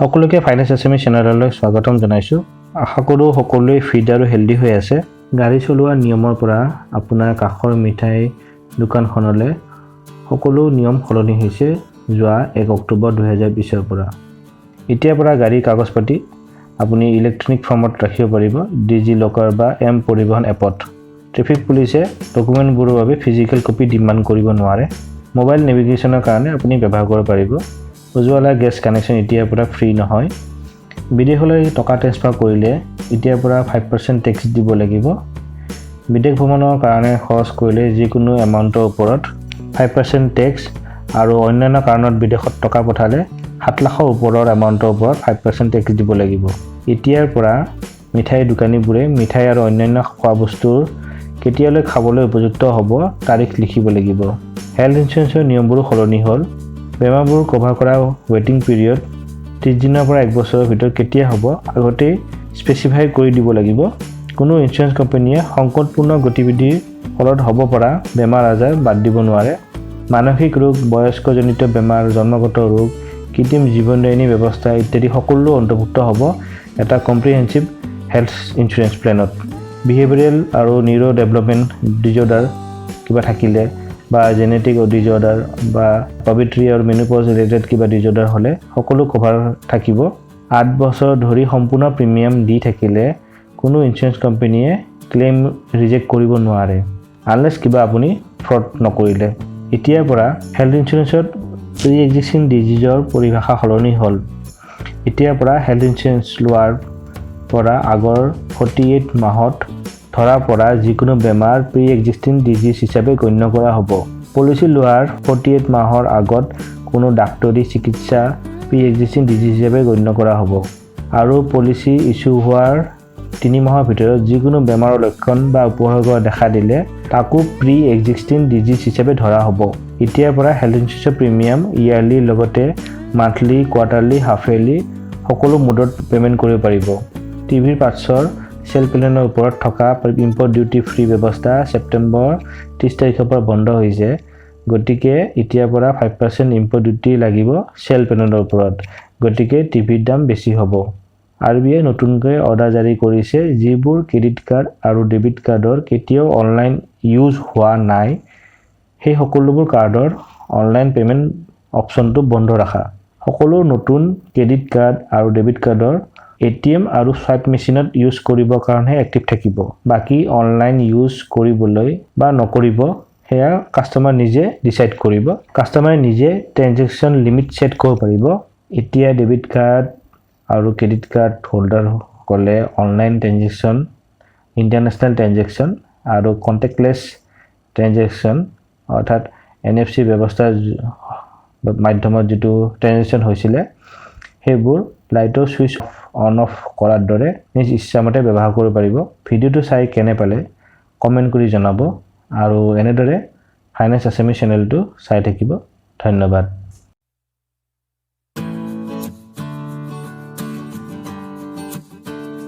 সকলোকে ফাইনেন্স আসামি চেনেললৈ স্বাগতম জনাইছো। আশা কৰোঁ সকলোৱে ফিট আৰু হেলদি হৈ আছে। গাড়ী চলোৱা নিয়মৰ পৰা আপোনাৰ কাষৰ মিঠাই দোকানখনলৈ সকলো নিয়ম সলনি হৈছে যোৱা 1 অক্টোবৰ 2020 পৰা। এতিয়াৰ পৰা গাড়ী কাগজ পাতি আপুনি ইলেক্ট্ৰনিক ফৰ্মত ৰাখিব পাৰিব ডিজি লকাৰ বা এম পৰিবহন এপত। ট্ৰেফিক পুলিচে ডকুমেণ্টবোৰৰ বাবে ফিজিকেল কপি ডিমাণ্ড কৰিব নোৱাৰে। মোবাইল নেভিগেশ্যনৰ কাৰণে আপুনি ব্যৱহাৰ কৰিব পাৰিব। উজ্জ্বলা গেছ কানেকশ্যন এতিয়াৰ পৰা ফ্ৰী নহয়। বিদেশলৈ টকা ট্ৰান্সফাৰ কৰিলে এতিয়াৰ পৰা 5% টেক্স দিব লাগিব। বিদেশ ভ্ৰমণৰ কাৰণে খৰচ কৰিলে যিকোনো এমাউণ্টৰ ওপৰত 5% টেক্স আৰু অন্যান্য কাৰণত বিদেশত টকা পঠালে 7 লাখৰ ওপৰৰ এমাউণ্টৰ ওপৰত 5% টেক্স দিব লাগিব। এতিয়াৰ পৰা মিঠাই দোকানীবোৰে মিঠাই আৰু অন্যান্য খোৱা বস্তুৰ কেতিয়ালৈ খাবলৈ উপযুক্ত হ'ব তাৰিখ লিখিব লাগিব। হেল্থ ইঞ্চুৰেঞ্চৰ নিয়মবোৰো সলনি হ'ল। বেমাৰবোৰ কভাৰ কৰা ৱেটিং পিৰিয়ড 30 দিনৰ পৰা 1 বছৰৰ ভিতৰত কেতিয়া হ'ব আগতেই স্পেচিফাই কৰি দিব লাগিব। কোনো ইঞ্চুৰেঞ্চ কোম্পানীয়ে সংকটপূৰ্ণ গতিবিধিৰ ফলত হ'ব পৰা বেমাৰ আজাৰ বাদ দিব নোৱাৰে। মানসিক ৰোগ, বয়স্কজনিত বেমাৰ, জন্মগত ৰোগ, কৃত্ৰিম জীৱনদায়িনী ব্যৱস্থা ইত্যাদি সকলো অন্তৰ্ভুক্ত হ'ব এটা কম্প্ৰিহেনচিভ হেল্থ ইঞ্চুৰেঞ্চ প্লেনত। বিহেভিয়ৰেল আৰু নিউৰো ডেভেলপমেণ্ট ডিজঅৰ্ডাৰ কিবা থাকিলে বা জেনেটিক ডিজঅৰ্ডাৰ বা পভিট্ৰি আৰু মেনোপজ ৰিলেটেড কিবা ডিজঅৰ্ডাৰ হ'লে সকলো কভাৰ থাকিব। 8 বছৰ ধৰি সম্পূৰ্ণ প্ৰিমিয়াম দি থাকিলে কোনো ইঞ্চুৰেঞ্চ কোম্পানীয়ে ক্লেইম ৰিজেক্ট কৰিব নোৱাৰে আনলেছ কিবা আপুনি ফ্ৰড নকৰিলে। এতিয়াৰ পৰা হেল্থ ইঞ্চুৰেঞ্চত প্ৰি এক্সিষ্টিং ডিজিজৰ পৰিভাষা সলনি হ'ল। এতিয়াৰ পৰা হেল্থ ইঞ্চুৰেঞ্চ লোৱাৰ পৰা আগৰ 48 মাহত ধৰা পৰা যিকোনো বেমাৰ প্ৰি এক্সিষ্টিং ডিজিজ হিচাপে গণ্য কৰা হ'ব। পলিচি লোৱাৰ 48 মাহৰ আগত কোনো ডাক্তৰী চিকিৎসা প্ৰি এক্সিষ্টিং ডিজিজ হিচাপে গণ্য কৰা হ'ব আৰু পলিচি ইছ্যু হোৱাৰ 3 মাহৰ ভিতৰত যিকোনো বেমাৰৰ লক্ষণ বা উপসৰ্গ দেখা দিলে তাকো প্ৰি এক্সিষ্টিং ডিজিজ হিচাপে ধৰা হ'ব। এতিয়াৰ পৰা হেল্থ ইঞ্চুৰেঞ্চৰ প্ৰিমিয়াম ইয়াৰলি লগতে মান্থলি, কোৱাৰ্টাৰলি, হাফ ইয়াৰলি সকলো মোডত পে'মেণ্ট কৰিব পাৰিব। টিভিৰ পাৰ্টছৰ চেল প্লেনৰ ওপৰত থকা ইম্পৰ্ট ডিউটি ফ্ৰী ব্যৱস্থা ছেপ্টেম্বৰ 30 তাৰিখৰ পৰা বন্ধ হৈছে। গতিকে এতিয়াৰ পৰা 5% ইম্পৰ্ট ডিউটি লাগিব চেল প্লেনৰ ওপৰত। গতিকে টিভিৰ দাম বেছি হ'ব। RBI নতুনকৈ অৰ্ডাৰ জাৰি কৰিছে যিবোৰ ক্ৰেডিট কাৰ্ড আৰু ডেবিট কাৰ্ডৰ কেতিয়াও অনলাইন ইউজ হোৱা নাই সেই সকলোবোৰ কাৰ্ডৰ অনলাইন পে'মেণ্ট অপশ্যনটো বন্ধ ৰাখা। সকলো নতুন ক্ৰেডিট কাৰ্ড আৰু ডেবিট কাৰ্ডৰ ATM আৰু স্ৱাইপ মেচিনত ইউজ কৰিবৰ কাৰণে এক্টিভ থাকিব। বাকী অনলাইন ইউজ কৰিবলৈ বা নকৰিব সেয়া কাষ্টমাৰ নিজে ডিচাইড কৰিব। কাষ্টমাৰে নিজে ট্ৰেনজেকশ্যন লিমিট ছেট কৰিব পাৰিব। এতিয়া ডেবিট কাৰ্ড আৰু ক্ৰেডিট কাৰ্ড হোল্ডাৰসকলে অনলাইন ট্ৰেনজেকশ্যন, ইণ্টাৰনেশ্যনেল ট্ৰেনজেকশ্যন আৰু কণ্টেক্টলেছ ট্ৰেনজেকশ্যন অৰ্থাৎ NFC ব্যৱস্থাৰ মাধ্যমত যিটো ট্ৰেনজেকশ্যন হৈছিলে সেইবোৰ লাইটৰ ছুইচ অন অফ কৰাৰ দৰে নিজ ইচ্ছামতে ব্যৱহাৰ কৰিব পাৰিব। ভিডিঅ'টো চাই কেনে পালে কমেণ্ট কৰি জনাব আৰু এনেদৰে ফাইনেন্স আসামি চেনেলটো চাই থাকিব। ধন্যবাদ।